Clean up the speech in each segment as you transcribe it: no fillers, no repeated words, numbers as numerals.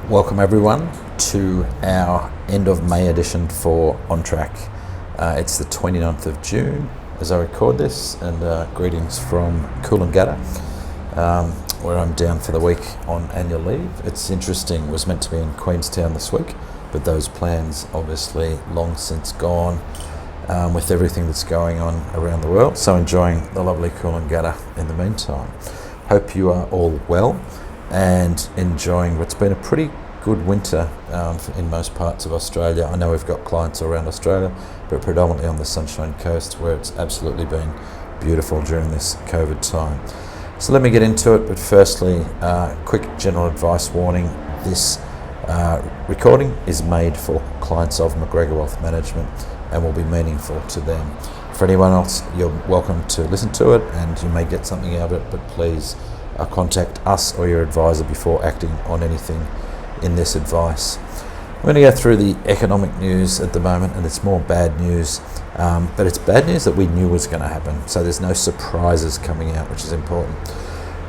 Welcome everyone to our end of May edition for On Track. It's the 29th of June as I record this, and greetings from Coolangatta, where I'm down for the week on annual leave. It's interesting, was meant to be in Queenstown this week, but those plans obviously long since gone with everything that's going on around the world. So enjoying the lovely Coolangatta in the meantime. Hope you are all well and enjoying what's been a pretty good winter in most parts of Australia. I know we've got clients around Australia, but predominantly on the Sunshine Coast, where it's absolutely been beautiful during this COVID time. So let me get into it, but firstly, quick general advice warning. This recording is made for clients of McGregor Wealth Management and will be meaningful to them. For anyone else, you're welcome to listen to it and you may get something out of it, but please contact us or your advisor before acting on anything in this advice. I'm going to go through the economic news at the moment, and it's more bad news, but it's bad news that we knew was going to happen, so there's no surprises coming out, which is important.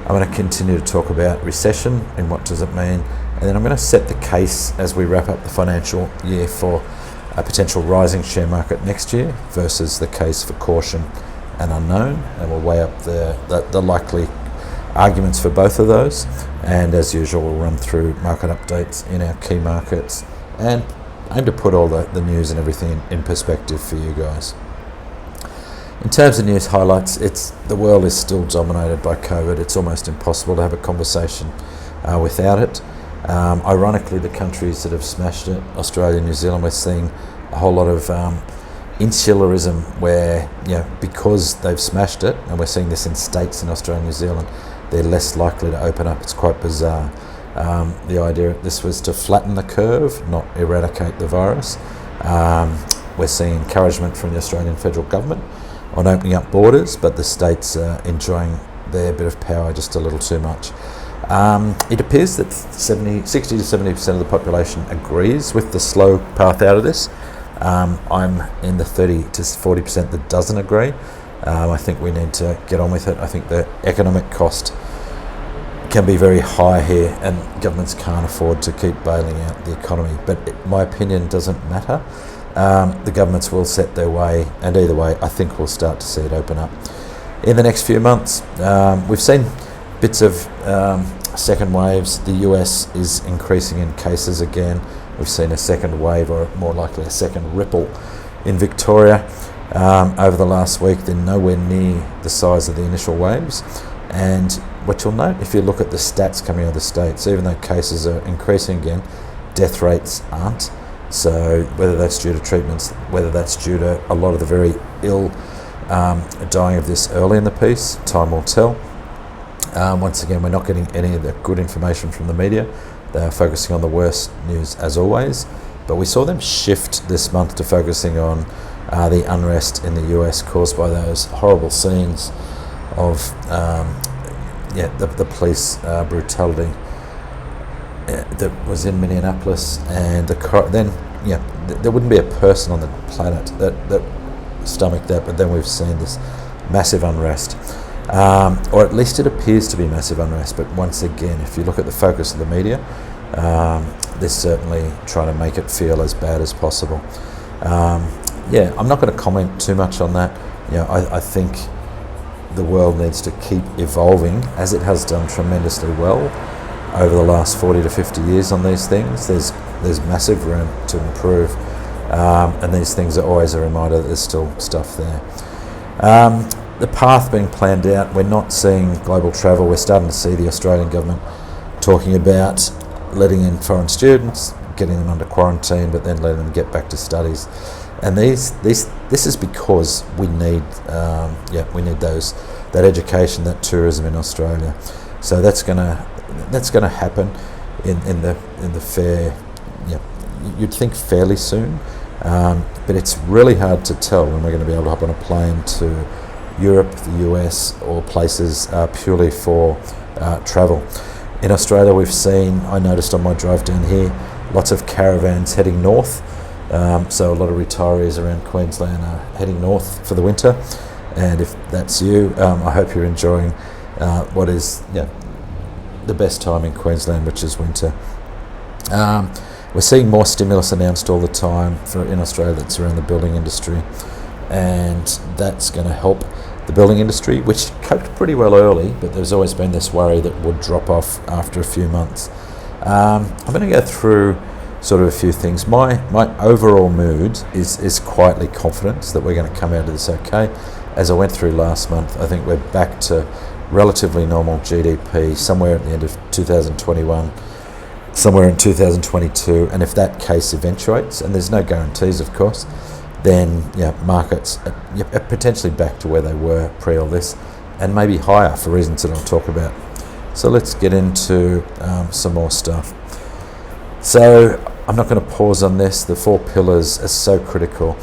I'm going to continue to talk about recession and what does it mean, and then I'm going to set the case as we wrap up the financial year for a potential rising share market next year versus the case for caution and unknown, and we'll weigh up the likely arguments for both of those, and as usual we'll run through market updates in our key markets and aim to put all the news and everything in perspective for you guys. In terms of news highlights, the world is still dominated by COVID. It's almost impossible to have a conversation without it. Ironically, the countries that have smashed it, Australia and New Zealand, we're seeing a whole lot of insularism where, because they've smashed it, and we're seeing this in states in Australia and New Zealand, they're less likely to open up. It's quite bizarre. The idea this was to flatten the curve, not eradicate the virus. We're seeing encouragement from the Australian federal government on opening up borders, but the states are enjoying their bit of power just a little too much. It appears that 60 to 70% of the population agrees with the slow path out of this. I'm in the 30 to 40% that doesn't agree. I think we need to get on with it. I think the economic cost can be very high here, and governments can't afford to keep bailing out the economy. But my opinion doesn't matter. The governments will set their way, and either way, I think we'll start to see it open up in the next few months. We've seen bits of second waves. The US is increasing in cases again. We've seen a second wave, or more likely a second ripple, in Victoria over the last week. They're nowhere near the size of the initial waves. And what you'll note, if you look at the stats coming out of the states, even though cases are increasing again, death rates aren't. So whether that's due to treatments, whether that's due to a lot of the very ill dying of this early in the piece, time will tell. Once again, we're not getting any of the good information from the media. They are focusing on the worst news as always, but we saw them shift this month to focusing on the unrest in the US caused by those horrible scenes of the police brutality that was in Minneapolis, and there wouldn't be a person on the planet that stomached that, but then we've seen this massive unrest. Or at least it appears to be massive unrest, but once again, if you look at the focus of the media, they're certainly trying to make it feel as bad as possible. I'm not going to comment too much on that. I think the world needs to keep evolving, as it has done tremendously well over the last 40 to 50 years on these things. There's massive room to improve, and these things are always a reminder that there's still stuff there. The path being planned out, we're not seeing global travel. We're starting to see the Australian government talking about letting in foreign students, getting them under quarantine, but then letting them get back to studies. And this is because we need that education, that tourism in Australia. So that's gonna happen in the fair. You'd think fairly soon, but it's really hard to tell when we're going to be able to hop on a plane to Europe, the US, or places purely for travel. In Australia, I noticed on my drive down here, lots of caravans heading north. So a lot of retirees around Queensland are heading north for the winter. And if that's you, I hope you're enjoying what is the best time in Queensland, which is winter. We're seeing more stimulus announced all the time in Australia that's around the building industry, and that's going to help the building industry, which coped pretty well early, but there's always been this worry that would drop off after a few months. I'm going to go through sort of a few things. My overall mood is quietly confident that we're going to come out of this okay. As I went through last month, I think we're back to relatively normal GDP somewhere at the end of 2021, somewhere in 2022, and if that case eventuates, and there's no guarantees of course, then markets are potentially back to where they were pre all this, and maybe higher for reasons that I'll talk about. So let's get into some more stuff. So I'm not going to pause on this. The 4 pillars are so critical.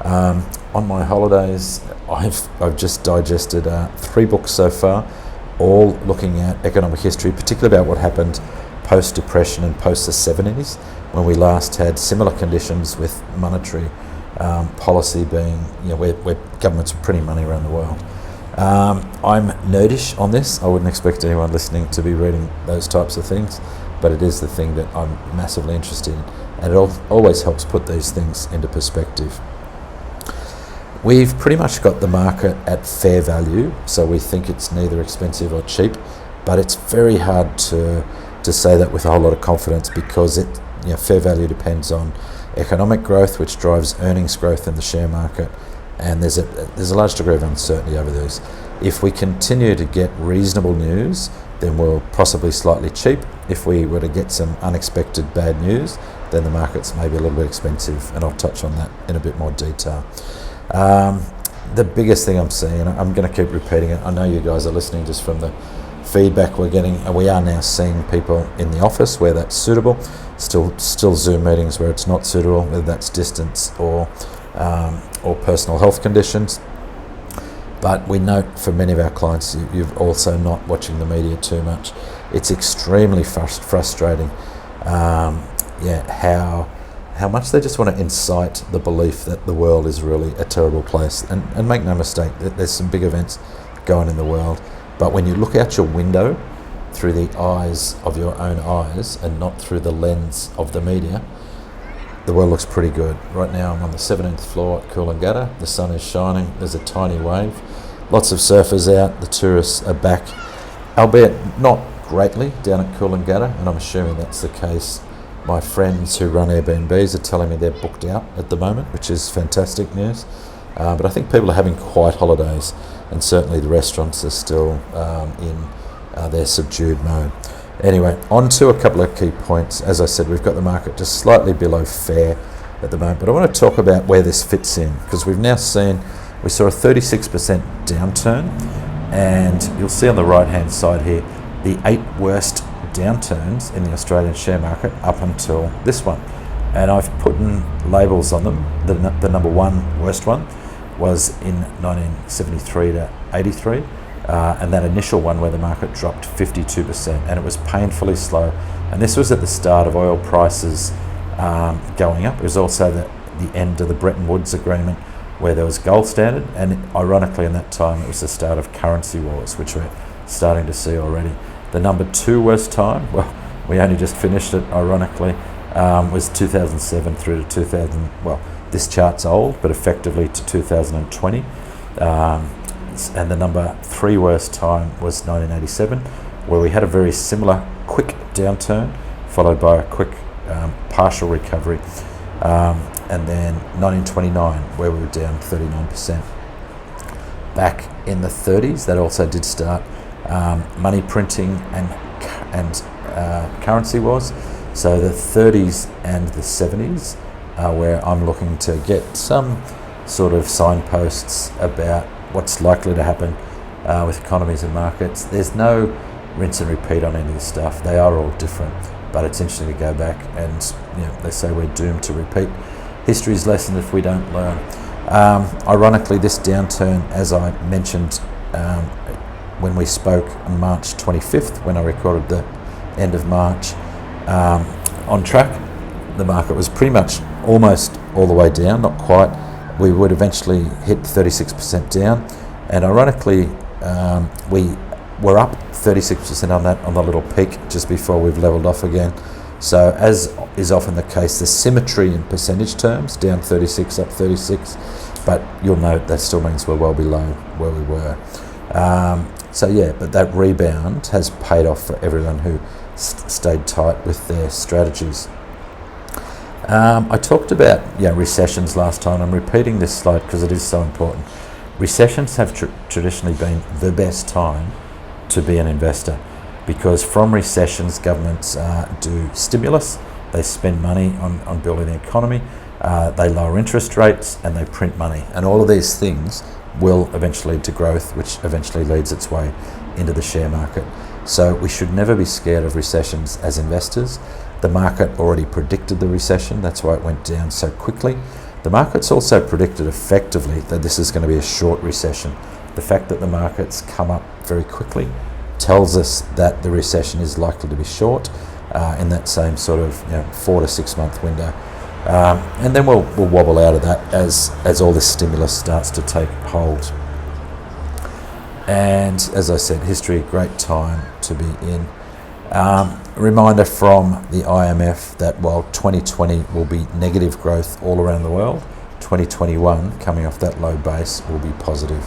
On my holidays, I've just digested 3 books so far, all looking at economic history, particularly about what happened post-depression and post the 70s, when we last had similar conditions with monetary policy being, where governments were printing money around the world. I'm nerdish on this. I wouldn't expect anyone listening to be reading those types of things, but it is the thing that I'm massively interested in, and it always helps put these things into perspective. We've pretty much got the market at fair value, so we think it's neither expensive or cheap, but it's very hard to say that with a whole lot of confidence, because fair value depends on economic growth, which drives earnings growth in the share market, and there's a large degree of uncertainty over those. If we continue to get reasonable news, then we're possibly slightly cheap. If we were to get some unexpected bad news, then the market's maybe a little bit expensive, and I'll touch on that in a bit more detail. The biggest thing I'm seeing, and I'm going to keep repeating it, I know you guys are listening just from the feedback we're getting, and we are now seeing people in the office where that's suitable, still Zoom meetings where it's not suitable, whether that's distance or personal health conditions. But we note for many of our clients, you're also not watching the media too much. It's extremely frustrating how much they just want to incite the belief that the world is really a terrible place. And make no mistake, there's some big events going in the world, but when you look out your window through the eyes of your own eyes and not through the lens of the media, the world looks pretty good. Right now I'm on the 17th floor at Coolangatta. The sun is shining, there's a tiny wave, lots of surfers out, the tourists are back, albeit not greatly down at Coolangatta, and I'm assuming that's the case. My friends who run Airbnbs are telling me they're booked out at the moment, which is fantastic news. But I think people are having quiet holidays, and certainly the restaurants are still in their subdued mode. Anyway, on to a couple of key points. As I said, we've got the market just slightly below fair at the moment, but I want to talk about where this fits in, because we saw a 36% downturn, and you'll see on the right hand side here the 8 worst downturns in the Australian share market up until this one, and I've put in labels on them. The number 1 worst one was in 1973 to 83, and that initial one where the market dropped 52%, and it was painfully slow, and this was at the start of oil prices going up. It was also the end of the Bretton Woods agreement, where there was gold standard, and ironically in that time it was the start of currency wars, which we're starting to see already. The number 2 worst time, well, we only just finished it, ironically, was 2007 through to 2000, well, this chart's old, but effectively to 2020. And the number 3 worst time was 1987, where we had a very similar quick downturn, followed by a quick partial recovery. And then 1929, where we were down 39%. Back in the 30s, that also did start money printing and currency wars. So the 30s and the 70s are where I'm looking to get some sort of signposts about what's likely to happen with economies and markets. There's no rinse and repeat on any of this stuff. They are all different, but it's interesting to go back, and they say we're doomed to repeat history's lesson if we don't learn. Ironically, this downturn, as I mentioned when we spoke on March 25th, when I recorded the end of March, on track, the market was pretty much almost all the way down, not quite. We would eventually hit 36% down, and ironically, we were up 36% on the little peak just before we've leveled off again. So as is often the case, the symmetry in percentage terms, down 36, up 36, but you'll note that still means we're well below where we were. But that rebound has paid off for everyone who stayed tight with their strategies. I talked about recessions last time. I'm repeating this slide because it is so important. Recessions have traditionally been the best time to be an investor, because from recessions governments do stimulus, they spend money on building the economy, they lower interest rates, and they print money, and all of these things will eventually lead to growth, which eventually leads its way into the share market. So we should never be scared of recessions as investors. The market already predicted the recession, that's why it went down so quickly. The market's also predicted effectively that this is going to be a short recession. The fact that the markets come up very quickly tells us that the recession is likely to be short in that same sort of 4 to 6 month window. And then we'll wobble out of that as all this stimulus starts to take hold. And as I said, history, great time to be in. Reminder from the IMF that while 2020 will be negative growth all around the world, 2021, coming off that low base, will be positive.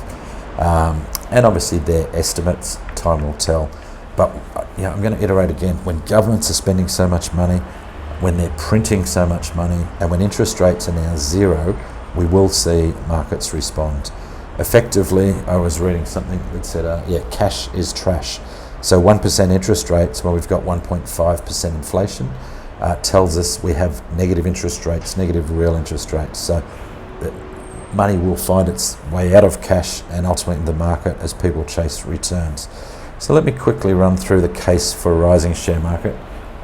And obviously their estimates, time will tell. But I'm going to iterate again. When governments are spending so much money, when they're printing so much money, and when interest rates are now zero, we will see markets respond. Effectively, I was reading something that said, cash is trash. So 1% interest rates, well, we've got 1.5% inflation, tells us we have negative interest rates, negative real interest rates. So the money will find its way out of cash and ultimately in the market as people chase returns. So let me quickly run through the case for a rising share market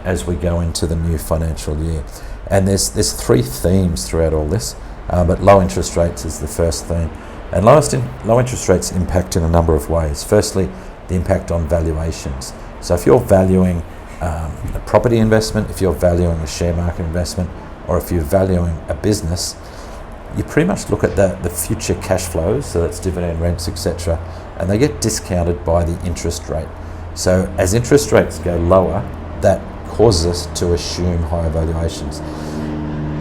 as we go into the new financial year. And there's three themes throughout all this, but low interest rates is the first theme. And low interest rates impact in a number of ways. Firstly, the impact on valuations. So if you're valuing a property investment, if you're valuing a share market investment, or if you're valuing a business, you pretty much look at the future cash flows, so that's dividend, rents, etc., and they get discounted by the interest rate. So as interest rates go lower, that causes us to assume higher valuations.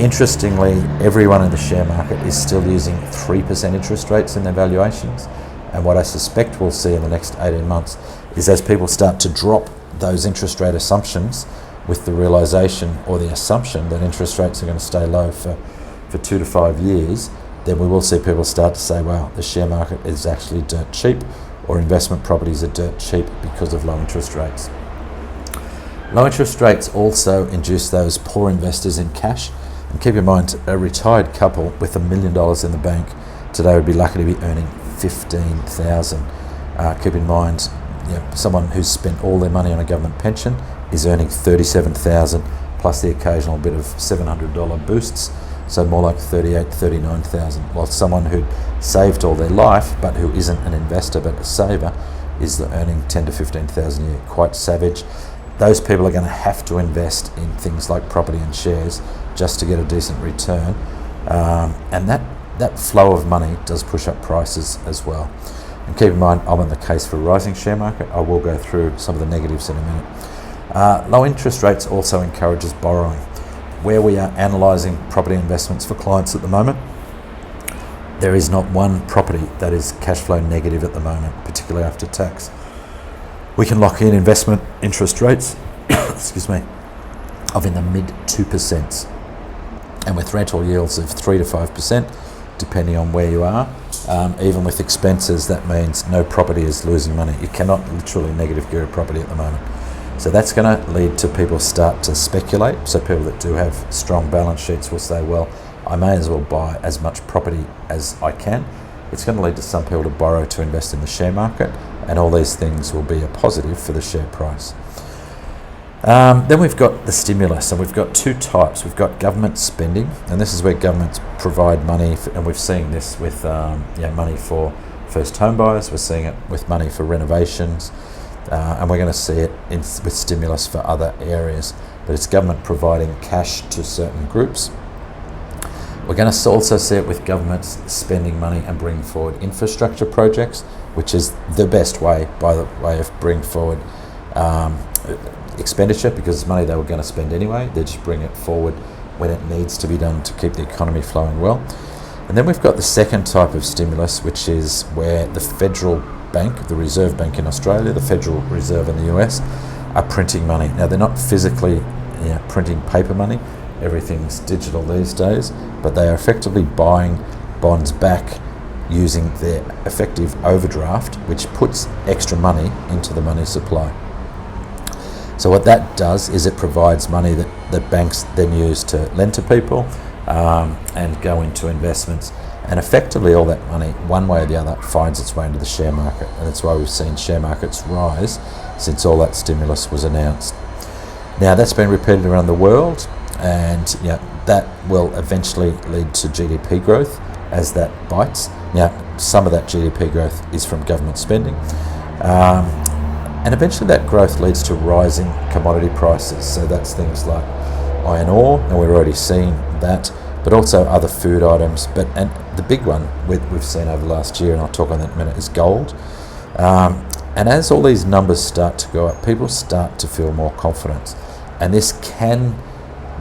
Interestingly, everyone in the share market is still using 3% interest rates in their valuations. And what I suspect we'll see in the next 18 months is as people start to drop those interest rate assumptions with the realisation or the assumption that interest rates are going to stay low for 2 to 5 years, then we will see people start to say, well, the share market is actually dirt cheap, or investment properties are dirt cheap because of low interest rates. Low interest rates also induce those poor investors in cash. And keep in mind, a retired couple with $1 million in the bank today would be lucky to be earning $15,000. Keep in mind, someone who's spent all their money on a government pension is earning $37,000 plus the occasional bit of $700 boosts, so more like $38,000, $39,000. While someone who'd saved all their life but who isn't an investor but a saver is earning $10,000 to $15,000 a year. Quite savage. Those people are going to have to invest in things like property and shares just to get a decent return, and that flow of money does push up prices as well. And keep in mind, I'm in the case for a rising share market. I will go through some of the negatives in a minute. Low interest rates also encourages borrowing. Where we are analysing property investments for clients at the moment, there is not one property that is cash flow negative at the moment, particularly after tax. We can lock in investment interest rates of in the mid 2%, and with rental yields of 3 to 5%, depending on where you are. Even with expenses, that means no property is losing money. You cannot literally negative gear a property at the moment. So that's going to lead to people start to speculate. So people that do have strong balance sheets will say, well, I may as well buy as much property as I can. It's going to lead to some people to borrow to invest in the share market, and all these things will be a positive for the share price. Then we've got the stimulus, and we've got two types. We've got government spending, and this is where governments provide money, and we've seen this with money for first home buyers. We're seeing it with money for renovations, and we're going to see it with stimulus for other areas. But it's government providing cash to certain groups. We're going to also see it with governments spending money and bringing forward infrastructure projects, which is the best way, by the way, of bringing forward expenditure because it's money they were going to spend anyway. They just bring it forward when it needs to be done to keep the economy flowing well. And then we've got the second type of stimulus, which is where the federal bank, the Reserve Bank in Australia, the Federal Reserve in the US, are printing money. Now, they're not physically printing paper money. Everything's digital these days, but they are effectively buying bonds back using their effective overdraft, which puts extra money into the money supply. So what that does is it provides money that banks then use to lend to people and go into investments. And effectively all that money, one way or the other, finds its way into the share market. And that's why we've seen share markets rise since all that stimulus was announced. Now, that's been repeated around the world, and that will eventually lead to GDP growth as that bites. Now, some of that GDP growth is from government spending. And eventually that growth leads to rising commodity prices. So that's things like iron ore, and we're already seeing that, but also other food items. And the big one we've seen over the last year, and I'll talk on that in a minute, is gold. And as all these numbers start to go up, people start to feel more confidence. And this can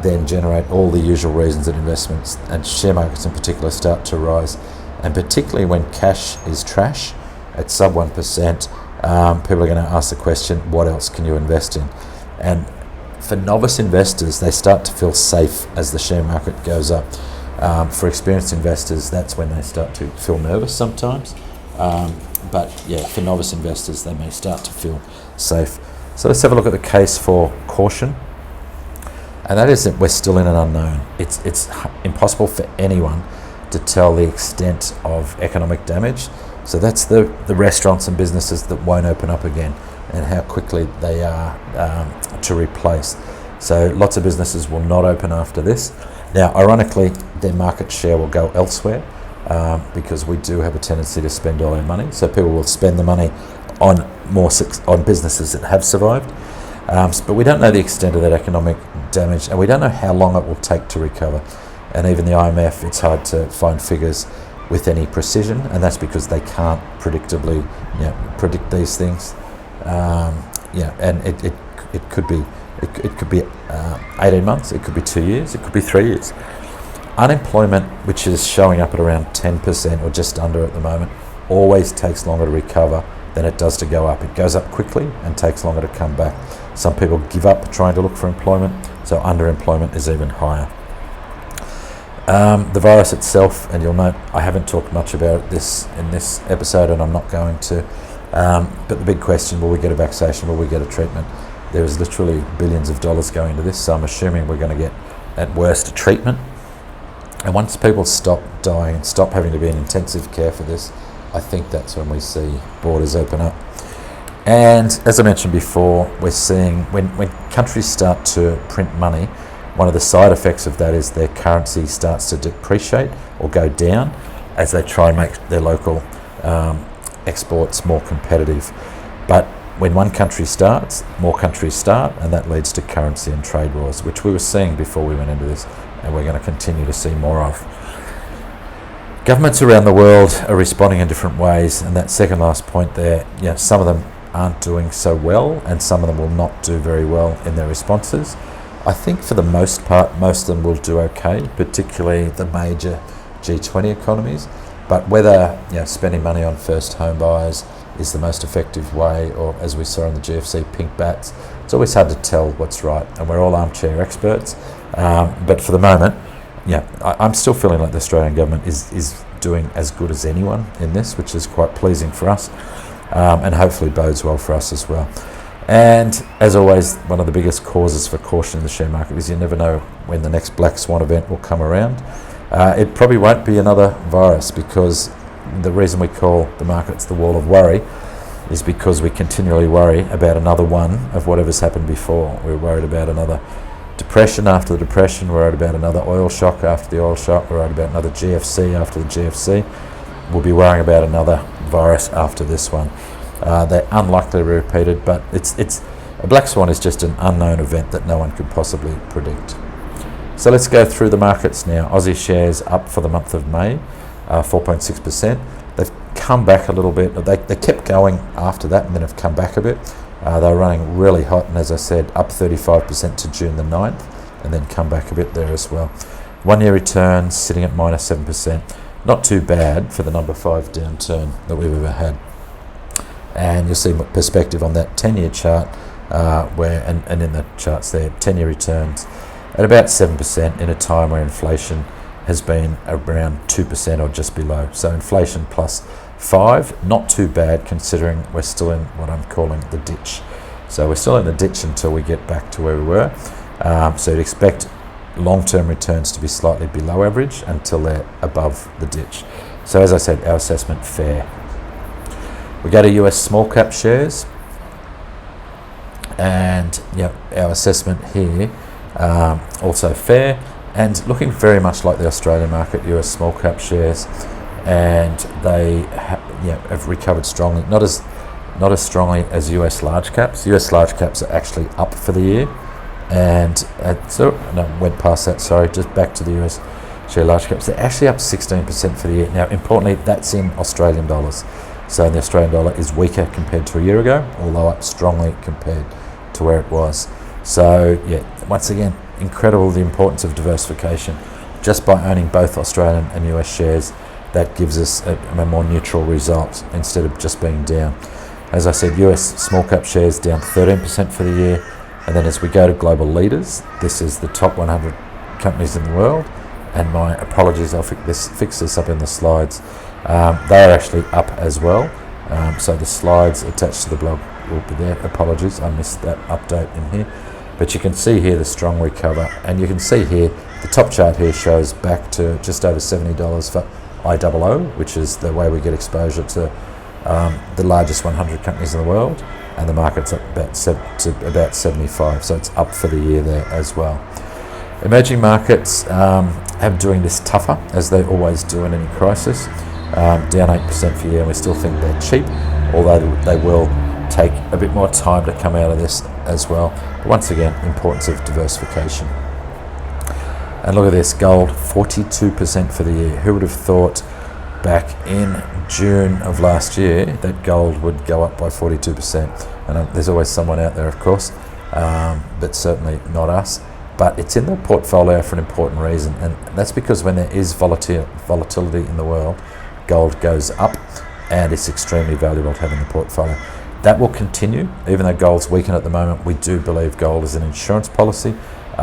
then generate all the usual reasons that investments and share markets in particular start to rise. And particularly when cash is trash at sub 1%, people are going to ask the question, what else can you invest in? And for novice investors, they start to feel safe as the share market goes up. For experienced investors, that's when they start to feel nervous sometimes. But for novice investors, they may start to feel safe. So let's have a look at the case for caution. And that is that we're still in an unknown. It's impossible for anyone to tell the extent of economic damage. So that's the restaurants and businesses that won't open up again and how quickly they are to replace. So lots of businesses will not open after this. Now, ironically, their market share will go elsewhere because we do have a tendency to spend all our money. So people will spend the money on businesses that have survived. But we don't know the extent of that economic damage, and we don't know how long it will take to recover. And even the IMF, it's hard to find figures with any precision, and that's because they can't predictably predict these things. And it could be 18 months, it could be 2 years, it could be 3 years. Unemployment, which is showing up at around 10% or just under at the moment, always takes longer to recover than it does to go up. It goes up quickly and takes longer to come back. Some people give up trying to look for employment, so underemployment is even higher. The virus itself, and you'll note I haven't talked much about this in this episode, and I'm not going to, but the big question, will we get a vaccination, will we get a treatment? There is literally billions of dollars going into this, so I'm assuming we're going to get, at worst, a treatment. And once people stop dying and stop having to be in intensive care for this, I think that's when we see borders open up. And as I mentioned before, we're seeing when countries start to print money, one of the side effects of that is their currency starts to depreciate or go down as they try and make their local exports more competitive. But when one country starts, more countries start, and that leads to currency and trade wars, which we were seeing before we went into this, and we're going to continue to see more of. Governments around the world are responding in different ways, and that second last point there, some of them aren't doing so well, and some of them will not do very well in their responses. I think for the most part, most of them will do okay, particularly the major G20 economies. But whether spending money on first home buyers is the most effective way, or as we saw in the GFC, pink bats, it's always hard to tell what's right, and we're all armchair experts. But for the moment, I'm still feeling like the Australian government is doing as good as anyone in this, which is quite pleasing for us, and hopefully bodes well for us as well. And as always, one of the biggest causes for caution in the share market is you never know when the next black swan event will come around. It probably won't be another virus, because the reason we call the markets the wall of worry is because we continually worry about another one of whatever's happened before. We're worried about another depression after the depression, we're worried about another oil shock after the oil shock, we're worried about another GFC after the GFC. We'll be worrying about another virus after this one. They're unlikely to be repeated, but it's a black swan is just an unknown event that no one could possibly predict. So let's go through the markets now. Aussie shares up for the month of May, 4.6%. They've come back a little bit. They kept going after that and then have come back a bit. They were running really hot, and as I said, up 35% to June the 9th, and then come back a bit there as well. 1 year returns sitting at minus 7%. Not too bad for the number 5 downturn that we've ever had. And you'll see perspective on that 10-year chart, where and in the charts there, 10-year returns at about 7% in a time where inflation has been around 2% or just below. So inflation plus 5, not too bad considering we're still in what I'm calling the ditch. So we're still in the ditch until we get back to where we were. So you'd expect long-term returns to be slightly below average until they're above the ditch. So as I said, our assessment fair. We go to US small cap shares, and our assessment here also fair, and looking very much like the Australian market, US small cap shares, and they have recovered strongly. Not as strongly as US large caps. US large caps are actually up for the year, and went past that. Sorry, just back to the US share large caps. They're actually up 16% for the year. Now, importantly, that's in Australian dollars. So the Australian dollar is weaker compared to a year ago, although up strongly compared to where it was. So once again, incredible the importance of diversification. Just by owning both Australian and US shares, that gives us a more neutral result instead of just being down. As I said, US small cap shares down 13% for the year. And then as we go to global leaders, this is the top 100 companies in the world. And my apologies, I'll fix this up in the slides. They are actually up as well. So the slides attached to the blog will be there. Apologies, I missed that update in here. But you can see here the strong recover. And you can see here, the top chart here shows back to just over $70 for IOO, which is the way we get exposure to the largest 100 companies in the world. And the market's up about 75, so it's up for the year there as well. Emerging markets have doing this tougher, as they always do in any crisis. Down 8% for the year, and we still think they're cheap, although they will take a bit more time to come out of this as well. But once again, importance of diversification. And look at this, gold, 42% for the year. Who would have thought back in June of last year that gold would go up by 42%? And there's always someone out there, of course, but certainly not us. But it's in the portfolio for an important reason, and that's because when there is volatility in the world, gold goes up, and it's extremely valuable to have in the portfolio. That will continue, even though gold's weakened at the moment. We do believe gold is an insurance policy.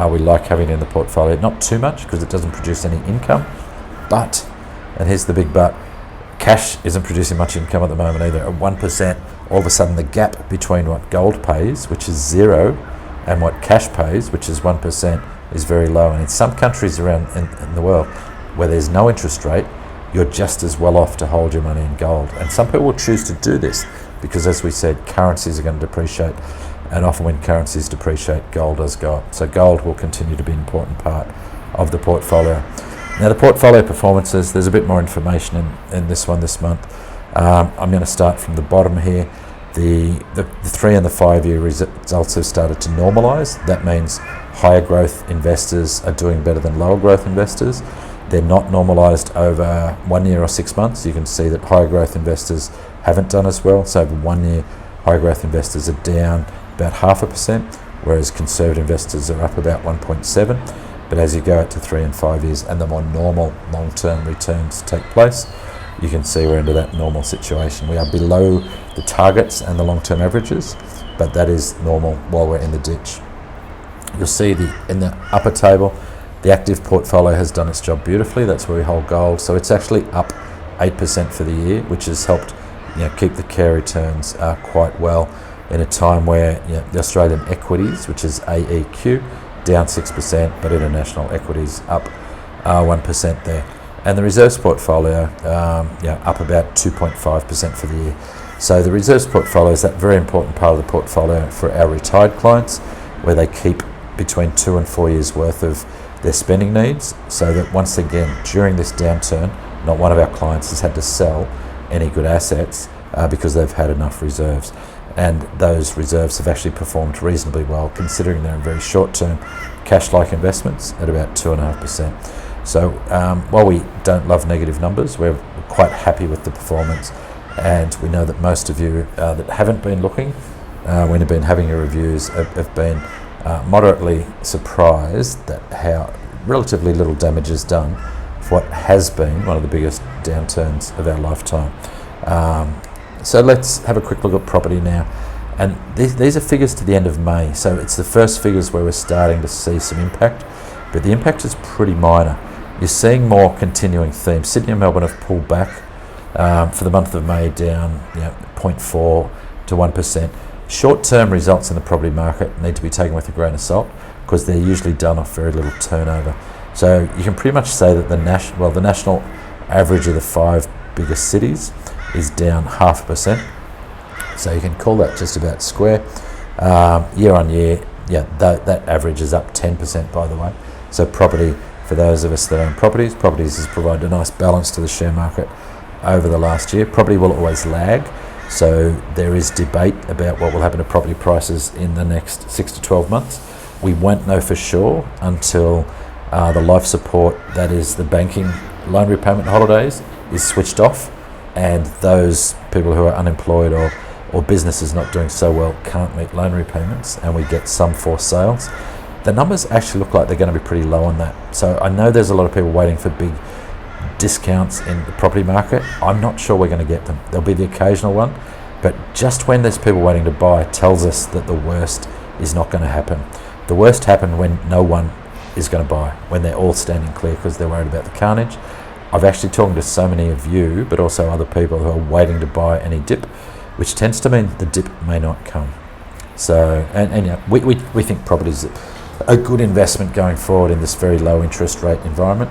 We like having it in the portfolio, not too much because it doesn't produce any income, but, and here's the big but, cash isn't producing much income at the moment either. At 1%, all of a sudden the gap between what gold pays, which is 0, and what cash pays, which is 1%, is very low. And in some countries around in the world where there's no interest rate, you're just as well off to hold your money in gold. And some people will choose to do this because, as we said, currencies are going to depreciate, and often when currencies depreciate, gold does go up. So gold will continue to be an important part of the portfolio. Now, the portfolio performances, there's a bit more information in this one this month. I'm going to start from the bottom here. The 3 and the 5 year results have started to normalise. That means higher growth investors are doing better than lower growth investors. They're not normalised over 1 year or 6 months. You can see that higher growth investors haven't done as well. So over 1 year, higher growth investors are down about 0.5%, whereas conservative investors are up about 1.7%. But as you go out to 3 and 5 years and the more normal long-term returns take place, you can see we're into that normal situation. We are below the targets and the long-term averages, but that is normal while we're in the ditch. You'll see in the upper table, the active portfolio has done its job beautifully. That's where we hold gold. So it's actually up 8% for the year, which has helped keep the care returns quite well in a time where the Australian equities, which is AEQ, down 6%, but international equities up 1% there. And the reserves portfolio up about 2.5% for the year. So the reserves portfolio is that very important part of the portfolio for our retired clients, where they keep between 2 and 4 years worth of their spending needs, so that once again during this downturn, not one of our clients has had to sell any good assets because they've had enough reserves. And those reserves have actually performed reasonably well, considering they're in very short-term cash-like investments at about 2.5%. So while we don't love negative numbers, we're quite happy with the performance, and we know that most of you that haven't been looking when you've been having your reviews, have been moderately surprised at how relatively little damage is done for what has been one of the biggest downturns of our lifetime. So let's have a quick look at property now. And these are figures to the end of May, so it's the first figures where we're starting to see some impact, but the impact is pretty minor. You're seeing more continuing themes. Sydney and Melbourne have pulled back for the month of May, down 0.4 to 1%. Short-term results in the property market need to be taken with a grain of salt because they're usually done off very little turnover. So you can pretty much say that the national average of the 5 biggest cities is down 0.5%. So you can call that just about square. Year on year, that average is up 10%, by the way. So property, for those of us that own properties has provided a nice balance to the share market over the last year. Property will always lag, so there is debate about what will happen to property prices in the next 6 to 12 months. We won't know for sure until the life support, that is the banking loan repayment holidays, is switched off, and those people who are unemployed or businesses not doing so well can't meet loan repayments, and we get some forced sales. The numbers actually look like they're going to be pretty low on that. So I know there's a lot of people waiting for big discounts in the property market. I'm not sure we're going to get them. There'll be the occasional one, but just when there's people waiting to buy tells us that the worst is not going to happen. The worst happened when no one is going to buy, when they're all standing clear because they're worried about the carnage. I've actually talked to so many of you, but also other people who are waiting to buy any dip, which tends to mean the dip may not come. So, we think property is a good investment going forward in this very low interest rate environment.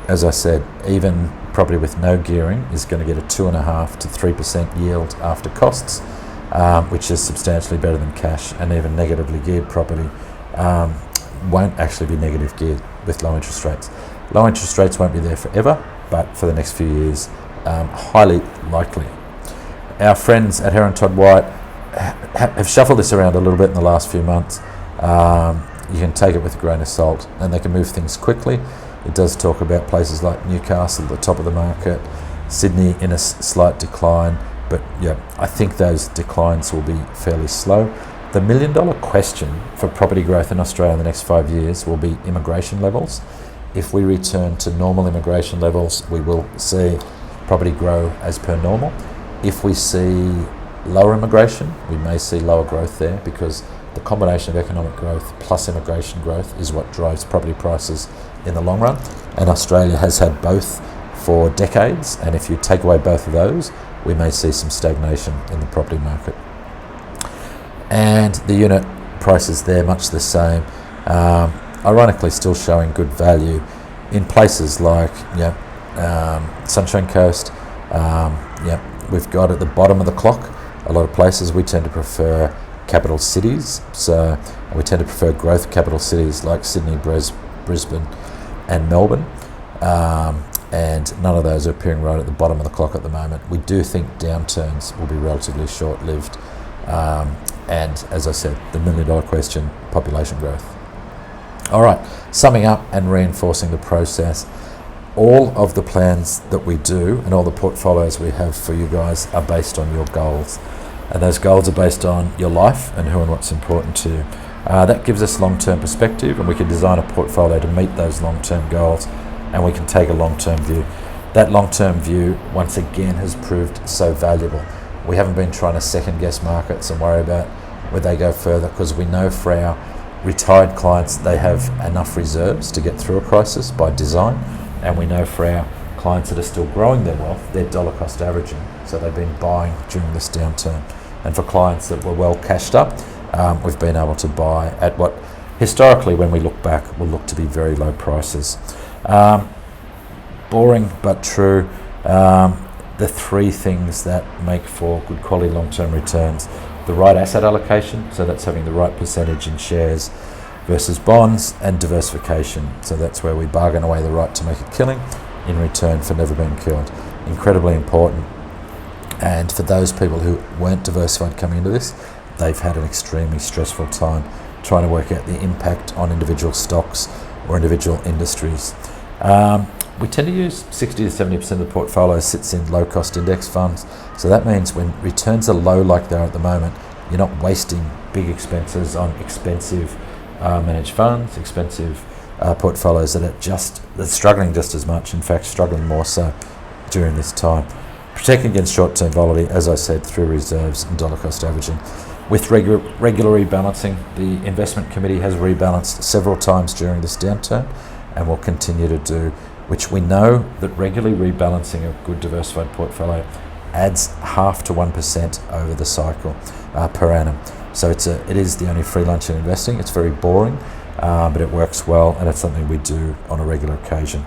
As I said, even property with no gearing is going to get a 2.5% to 3% yield after costs, which is substantially better than cash, and even negatively geared property won't actually be negative geared with low interest rates. Low interest rates won't be there forever, but for the next few years, highly likely. Our friends at Heron Todd White have shuffled this around a little bit in the last few months. You can take it with a grain of salt, and they can move things quickly. It does talk about places like Newcastle at the top of the market, Sydney in a slight decline, but I think those declines will be fairly slow. The $1 million question for property growth in Australia in the next 5 years will be immigration levels. If we return to normal immigration levels, we will see property grow as per normal. If we see lower immigration, we may see lower growth there, because the combination of economic growth plus immigration growth is what drives property prices in the long run. And Australia has had both for decades, and if you take away both of those, we may see some stagnation in the property market. And the unit prices there, much the same. Ironically, still showing good value in places like Sunshine Coast. We've got at the bottom of the clock a lot of places. We tend to prefer capital cities, so we tend to prefer growth capital cities like Sydney, Brisbane and Melbourne, and none of those are appearing right at the bottom of the clock at the moment. We do think downturns will be relatively short-lived, and as I said, the $1 million question, population growth. All right, summing up and reinforcing the process, all of the plans that we do and all the portfolios we have for you guys are based on your goals. And those goals are based on your life and who and what's important to you. That gives us long-term perspective, and we can design a portfolio to meet those long-term goals, and we can take a long-term view. That long-term view, once again, has proved so valuable. We haven't been trying to second-guess markets and worry about where they go further, because we know for our retired clients they have enough reserves to get through a crisis by design, and we know for our clients that are still growing their wealth, they're dollar cost averaging, so they've been buying during this downturn. And for clients that were well cashed up, we've been able to buy at what historically, when we look back, will look to be very low prices. Boring but true. The three things that make for good quality long-term returns: the right asset allocation, so that's having the right percentage in shares versus bonds, and diversification, so that's where we bargain away the right to make a killing in return for never being killed. Incredibly important. And for those people who weren't diversified coming into this, they've had an extremely stressful time trying to work out the impact on individual stocks or individual industries. We tend to use 60 to 70% of the portfolio sits in low-cost index funds. So that means when returns are low like they are at the moment, You're not wasting big expenses on expensive managed funds, expensive portfolios that are struggling just as much, in fact struggling more so during this time. Protecting against short-term volatility, as I said, through reserves and dollar cost averaging. With regular rebalancing, the investment committee has rebalanced several times during this downturn and will continue to do, which we know that regularly rebalancing a good diversified portfolio adds 0.5 to 1% over the cycle per annum. So it is the only free lunch in investing. It's very boring, but it works well, and it's something we do on a regular occasion.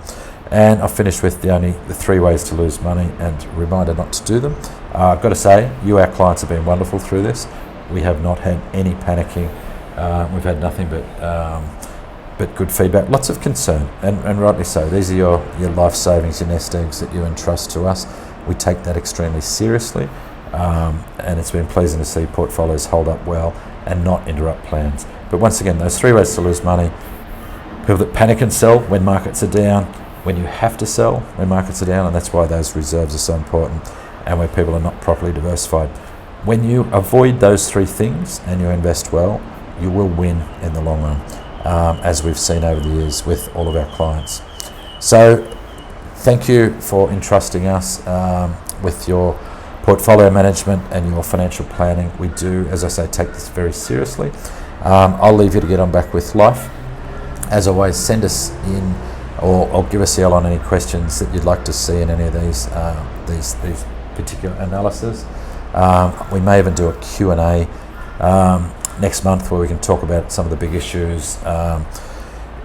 And I'll finish with the 3 ways to lose money, and a reminder not to do them. I've got to say, you, our clients, have been wonderful through this. We have not had any panicking. We've had nothing but good feedback, lots of concern, and rightly so. These are your life savings, your nest eggs that you entrust to us. We take that extremely seriously, and it's been pleasing to see portfolios hold up well and not interrupt plans. But once again, those 3 ways to lose money: people that panic and sell when markets are down, when you have to sell when markets are down, and that's why those reserves are so important, and where people are not properly diversified. When you avoid those 3 things and you invest well, you will win in the long run, as we've seen over the years with all of our clients. So thank you for entrusting us with your portfolio management and your financial planning. We do, as I say, take this very seriously. I'll leave you to get on back with life. As always, send us in or give us a yell on any questions that you'd like to see in any of these particular analysis. We may even do a Q&A next month where we can talk about some of the big issues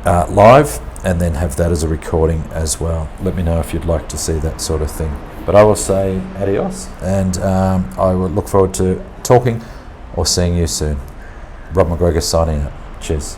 live, and then have that as a recording as well. Let me know if you'd like to see that sort of thing. But I will say adios, and I will look forward to talking or seeing you soon. Rob McGregor signing out. Cheers.